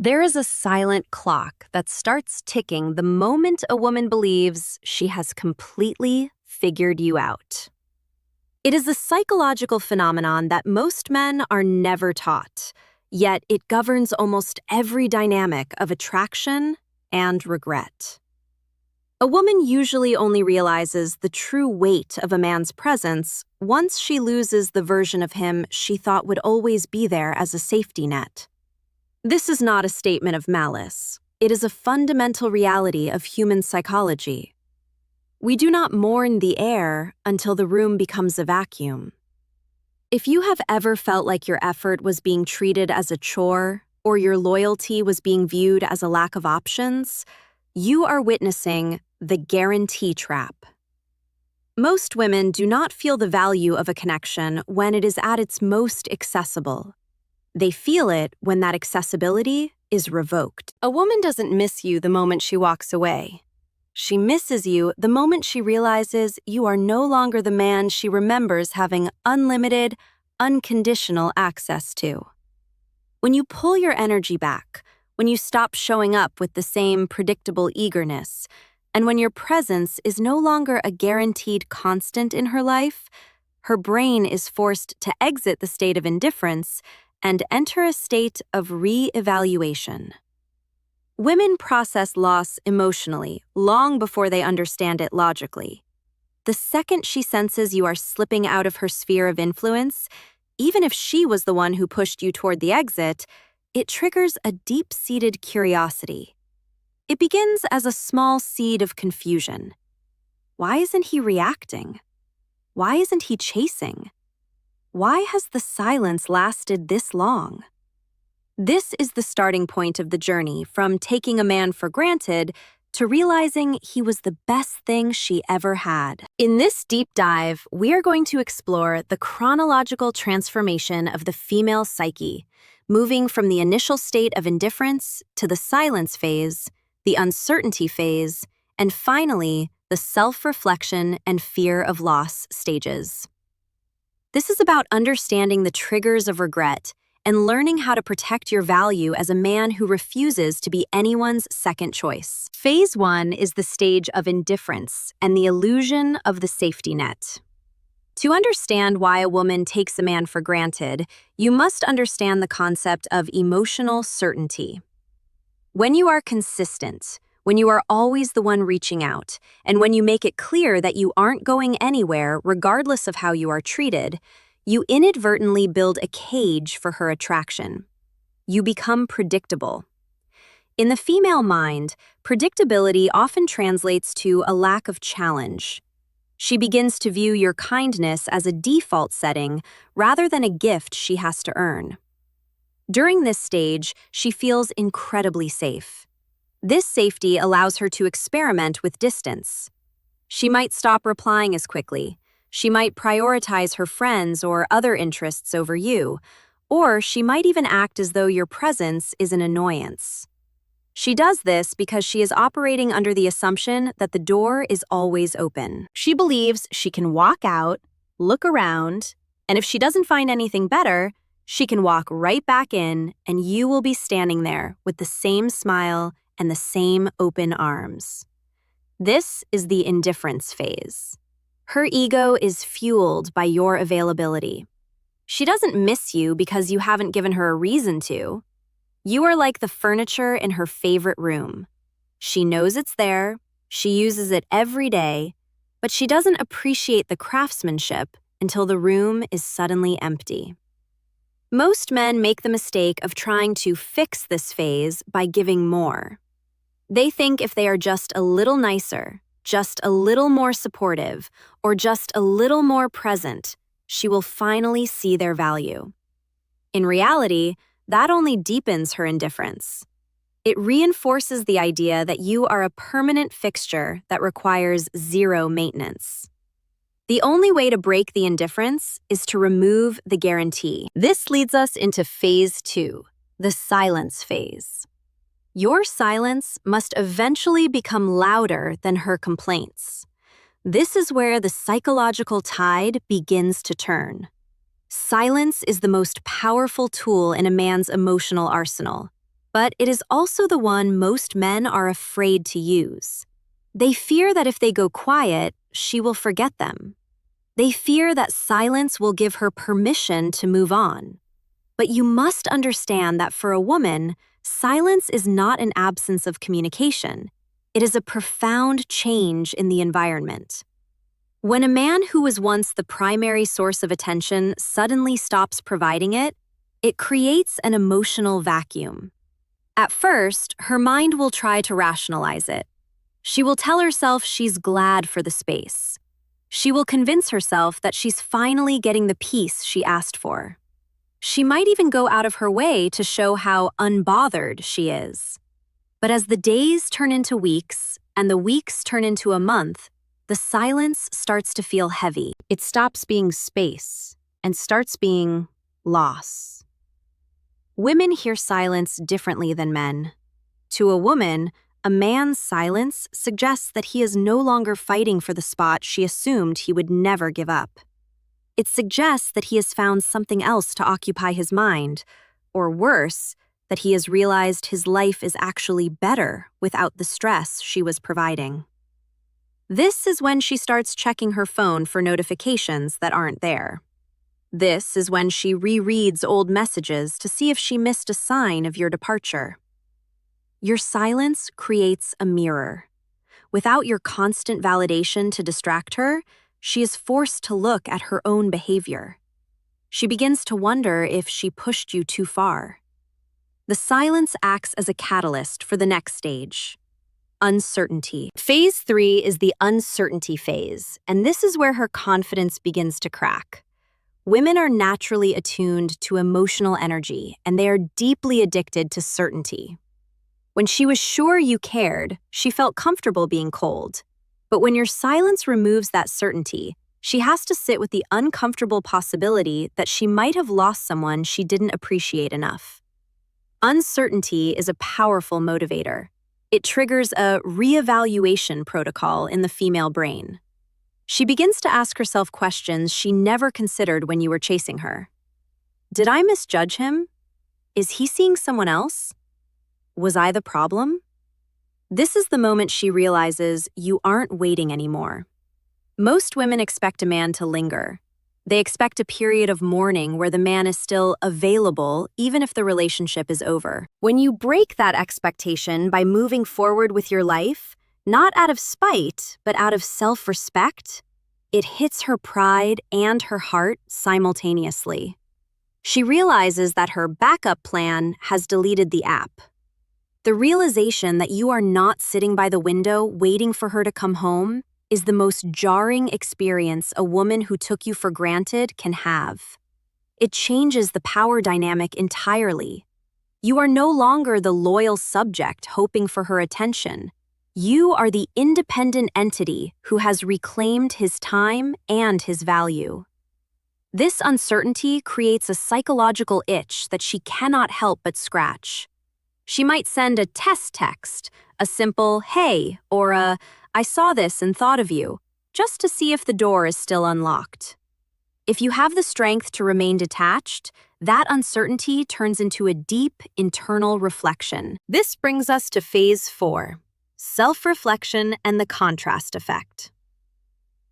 There is a silent clock that starts ticking the moment a woman believes she has completely figured you out. It is a psychological phenomenon that most men are never taught, yet it governs almost every dynamic of attraction and regret. A woman usually only realizes the true weight of a man's presence once she loses the version of him she thought would always be there as a safety net. This is not a statement of malice. It is a fundamental reality of human psychology. We do not mourn the air until the room becomes a vacuum. If you have ever felt like your effort was being treated as a chore or your loyalty was being viewed as a lack of options, you are witnessing the guarantee trap. Most women do not feel the value of a connection when it is at its most accessible. They feel it when that accessibility is revoked. A woman doesn't miss you the moment she walks away. She misses you the moment she realizes you are no longer the man she remembers having unlimited, unconditional access to. When you pull your energy back, when you stop showing up with the same predictable eagerness, and when your presence is no longer a guaranteed constant in her life, her brain is forced to exit the state of indifference and enter a state of re-evaluation. Women process loss emotionally long before they understand it logically. The second she senses you are slipping out of her sphere of influence, even if she was the one who pushed you toward the exit, it triggers a deep-seated curiosity. It begins as a small seed of confusion. Why isn't he reacting? Why isn't he chasing? Why has the silence lasted this long? This is the starting point of the journey from taking a man for granted to realizing he was the best thing she ever had. In this deep dive, we are going to explore the chronological transformation of the female psyche, moving from the initial state of indifference to the silence phase, the uncertainty phase, and finally, the self-reflection and fear of loss stages. This is about understanding the triggers of regret and learning how to protect your value as a man who refuses to be anyone's second choice. Phase 1 is the stage of indifference and the illusion of the safety net. To understand why a woman takes a man for granted, you must understand the concept of emotional certainty. When you are consistent, when you are always the one reaching out, and when you make it clear that you aren't going anywhere regardless of how you are treated, you inadvertently build a cage for her attraction. You become predictable. In the female mind, predictability often translates to a lack of challenge. She begins to view your kindness as a default setting rather than a gift she has to earn. During this stage, she feels incredibly safe. This safety allows her to experiment with distance. She might stop replying as quickly. She might prioritize her friends or other interests over you, or she might even act as though your presence is an annoyance. She does this because she is operating under the assumption that the door is always open. She believes she can walk out, look around, and if she doesn't find anything better, she can walk right back in and you will be standing there with the same smile and the same open arms. This is the indifference phase. Her ego is fueled by your availability. She doesn't miss you because you haven't given her a reason to. You are like the furniture in her favorite room. She knows it's there, she uses it every day, but she doesn't appreciate the craftsmanship until the room is suddenly empty. Most men make the mistake of trying to fix this phase by giving more. They think if they are just a little nicer, just a little more supportive, or just a little more present, she will finally see their value. In reality, that only deepens her indifference. It reinforces the idea that you are a permanent fixture that requires zero maintenance. The only way to break the indifference is to remove the guarantee. This leads us into phase 2, the silence phase. Your silence must eventually become louder than her complaints. This is where the psychological tide begins to turn. Silence is the most powerful tool in a man's emotional arsenal. But it is also the one most men are afraid to use. They fear that if they go quiet, she will forget them. They fear that silence will give her permission to move on. But you must understand that for a woman, silence is not an absence of communication. It is a profound change in the environment. When a man who was once the primary source of attention suddenly stops providing it, it creates an emotional vacuum. At first, her mind will try to rationalize it. She will tell herself she's glad for the space. She will convince herself that she's finally getting the peace she asked for. She might even go out of her way to show how unbothered she is. But as the days turn into weeks and the weeks turn into a month, the silence starts to feel heavy. It stops being space and starts being loss. Women hear silence differently than men. To a woman, a man's silence suggests that he is no longer fighting for the spot she assumed he would never give up. It suggests that he has found something else to occupy his mind, or worse, that he has realized his life is actually better without the stress she was providing. This is when she starts checking her phone for notifications that aren't there. This is when she rereads old messages to see if she missed a sign of your departure. Your silence creates a mirror. Without your constant validation to distract her, she is forced to look at her own behavior. She begins to wonder if she pushed you too far. The silence acts as a catalyst for the next stage. Uncertainty. Phase 3 is the uncertainty phase, and this is where her confidence begins to crack. Women are naturally attuned to emotional energy, and they are deeply addicted to certainty. When she was sure you cared, she felt comfortable being cold. But when your silence removes that certainty, she has to sit with the uncomfortable possibility that she might have lost someone she didn't appreciate enough. Uncertainty is a powerful motivator. It triggers a reevaluation protocol in the female brain. She begins to ask herself questions she never considered when you were chasing her. Did I misjudge him? Is he seeing someone else? Was I the problem? This is the moment she realizes you aren't waiting anymore. Most women expect a man to linger. They expect a period of mourning where the man is still available even if the relationship is over. When you break that expectation by moving forward with your life, not out of spite, but out of self-respect, it hits her pride and her heart simultaneously. She realizes that her backup plan has deleted the app. The realization that you are not sitting by the window waiting for her to come home is the most jarring experience a woman who took you for granted can have. It changes the power dynamic entirely. You are no longer the loyal subject hoping for her attention. You are the independent entity who has reclaimed his time and his value. This uncertainty creates a psychological itch that she cannot help but scratch. She might send a test text, a simple, "Hey," or a, "I saw this and thought of you," just to see if the door is still unlocked. If you have the strength to remain detached, that uncertainty turns into a deep internal reflection. This brings us to phase 4, self-reflection and the contrast effect.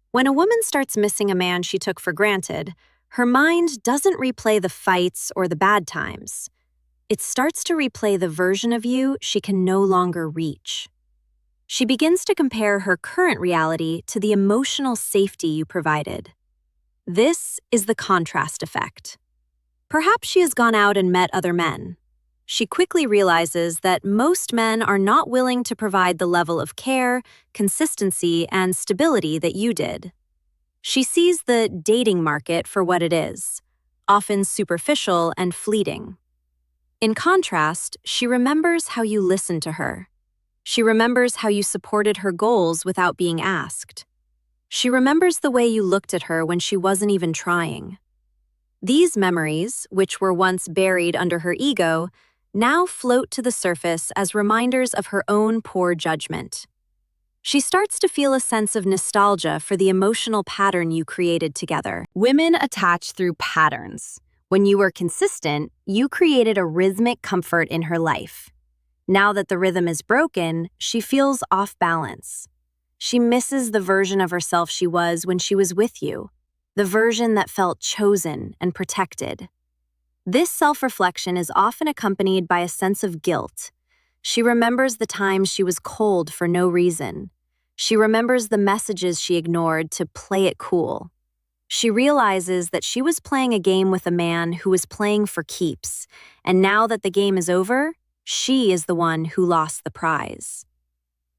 When a woman starts missing a man she took for granted, her mind doesn't replay the fights or the bad times. It starts to replay the version of you she can no longer reach. She begins to compare her current reality to the emotional safety you provided. This is the contrast effect. Perhaps she has gone out and met other men. She quickly realizes that most men are not willing to provide the level of care, consistency, and stability that you did. She sees the dating market for what it is, often superficial and fleeting. In contrast, she remembers how you listened to her. She remembers how you supported her goals without being asked. She remembers the way you looked at her when she wasn't even trying. These memories, which were once buried under her ego, now float to the surface as reminders of her own poor judgment. She starts to feel a sense of nostalgia for the emotional pattern you created together. Women attach through patterns. When you were consistent, you created a rhythmic comfort in her life. Now that the rhythm is broken, she feels off balance. She misses the version of herself she was when she was with you, the version that felt chosen and protected. This self-reflection is often accompanied by a sense of guilt. She remembers the times she was cold for no reason. She remembers the messages she ignored to play it cool. She realizes that she was playing a game with a man who was playing for keeps, and now that the game is over, she is the one who lost the prize.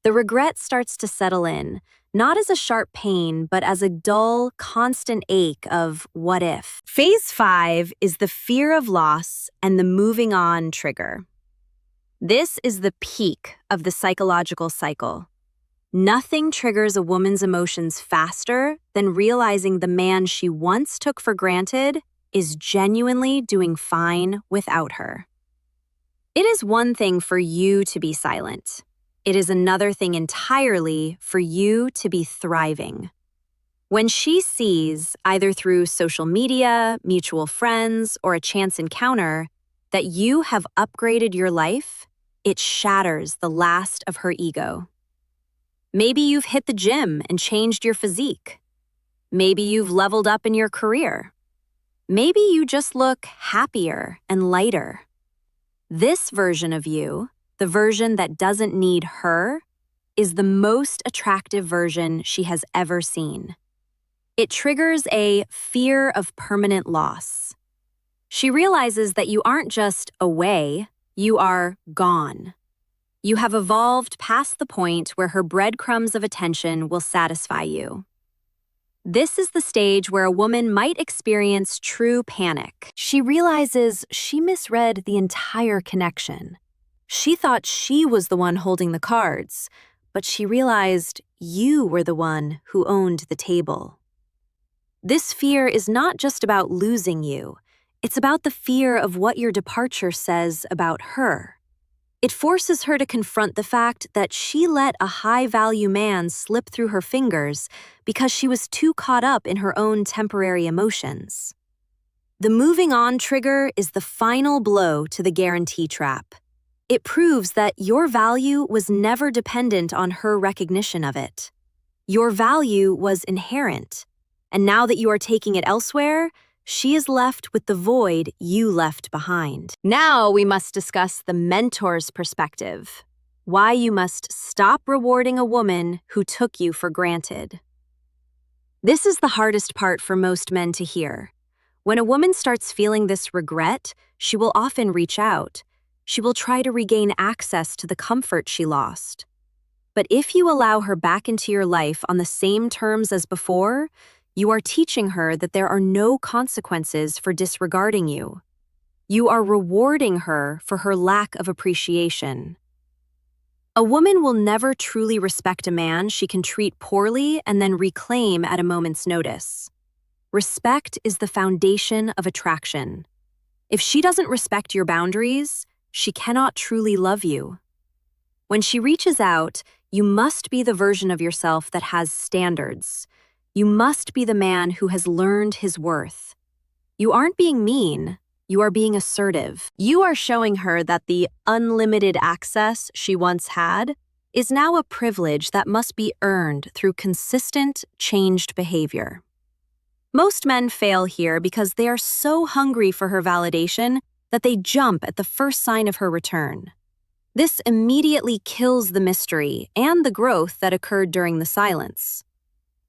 The regret starts to settle in, not as a sharp pain, but as a dull, constant ache of what if. Phase 5 is the fear of loss and the moving on trigger. This is the peak of the psychological cycle. Nothing triggers a woman's emotions faster than realizing the man she once took for granted is genuinely doing fine without her. It is one thing for you to be silent. It is another thing entirely for you to be thriving. When she sees, either through social media, mutual friends, or a chance encounter, that you have upgraded your life, it shatters the last of her ego. Maybe you've hit the gym and changed your physique. Maybe you've leveled up in your career. Maybe you just look happier and lighter. This version of you, the version that doesn't need her, is the most attractive version she has ever seen. It triggers a fear of permanent loss. She realizes that you aren't just away, you are gone. You have evolved past the point where her breadcrumbs of attention will satisfy you. This is the stage where a woman might experience true panic. She realizes she misread the entire connection. She thought she was the one holding the cards, but she realized you were the one who owned the table. This fear is not just about losing you. It's about the fear of what your departure says about her. It forces her to confront the fact that she let a high-value man slip through her fingers because she was too caught up in her own temporary emotions. The moving on trigger is the final blow to the guarantee trap. It proves that your value was never dependent on her recognition of it. Your value was inherent, and now that you are taking it elsewhere, she is left with the void you left behind. Now we must discuss the mentor's perspective, why you must stop rewarding a woman who took you for granted. This is the hardest part for most men to hear. When a woman starts feeling this regret, she will often reach out. She will try to regain access to the comfort she lost. But if you allow her back into your life on the same terms as before, you are teaching her that there are no consequences for disregarding you. You are rewarding her for her lack of appreciation. A woman will never truly respect a man she can treat poorly and then reclaim at a moment's notice. Respect is the foundation of attraction. If she doesn't respect your boundaries, she cannot truly love you. When she reaches out, you must be the version of yourself that has standards. You must be the man who has learned his worth. You aren't being mean, you are being assertive. You are showing her that the unlimited access she once had is now a privilege that must be earned through consistent, changed behavior. Most men fail here because they are so hungry for her validation that they jump at the first sign of her return. This immediately kills the mystery and the growth that occurred during the silence.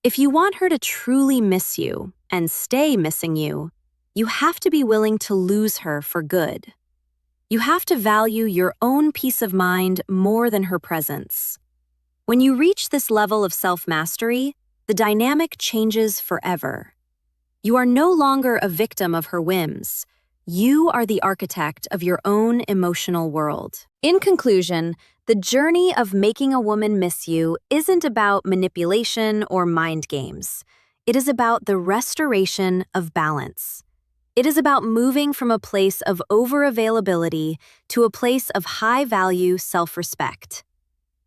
If you want her to truly miss you and stay missing you, you have to be willing to lose her for good. You have to value your own peace of mind more than her presence. When you reach this level of self-mastery, the dynamic changes forever. You are no longer a victim of her whims. You are the architect of your own emotional world. In conclusion, the journey of making a woman miss you isn't about manipulation or mind games. It is about the restoration of balance. It is about moving from a place of over-availability to a place of high-value self-respect.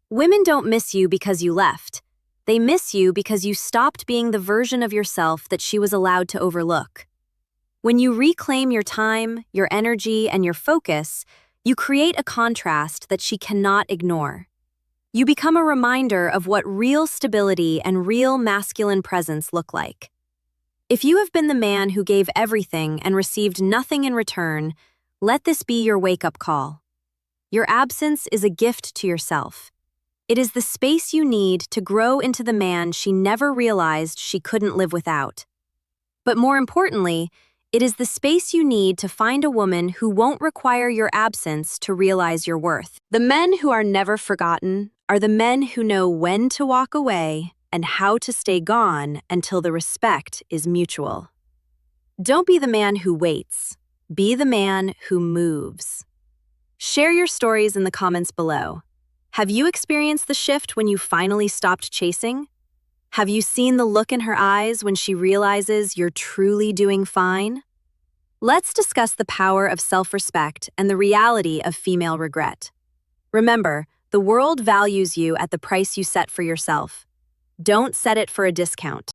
Women don't miss you because you left. They miss you because you stopped being the version of yourself that she was allowed to overlook. When you reclaim your time, your energy, and your focus, you create a contrast that she cannot ignore. You become a reminder of what real stability and real masculine presence look like. If you have been the man who gave everything and received nothing in return, let this be your wake-up call. Your absence is a gift to yourself. It is the space you need to grow into the man she never realized she couldn't live without. But more importantly, it is the space you need to find a woman who won't require your absence to realize your worth. The men who are never forgotten are the men who know when to walk away and how to stay gone until the respect is mutual. Don't be the man who waits. Be the man who moves. Share your stories in the comments below. Have you experienced the shift when you finally stopped chasing? Have you seen the look in her eyes when she realizes you're truly doing fine? Let's discuss the power of self-respect and the reality of female regret. Remember, the world values you at the price you set for yourself. Don't set it for a discount.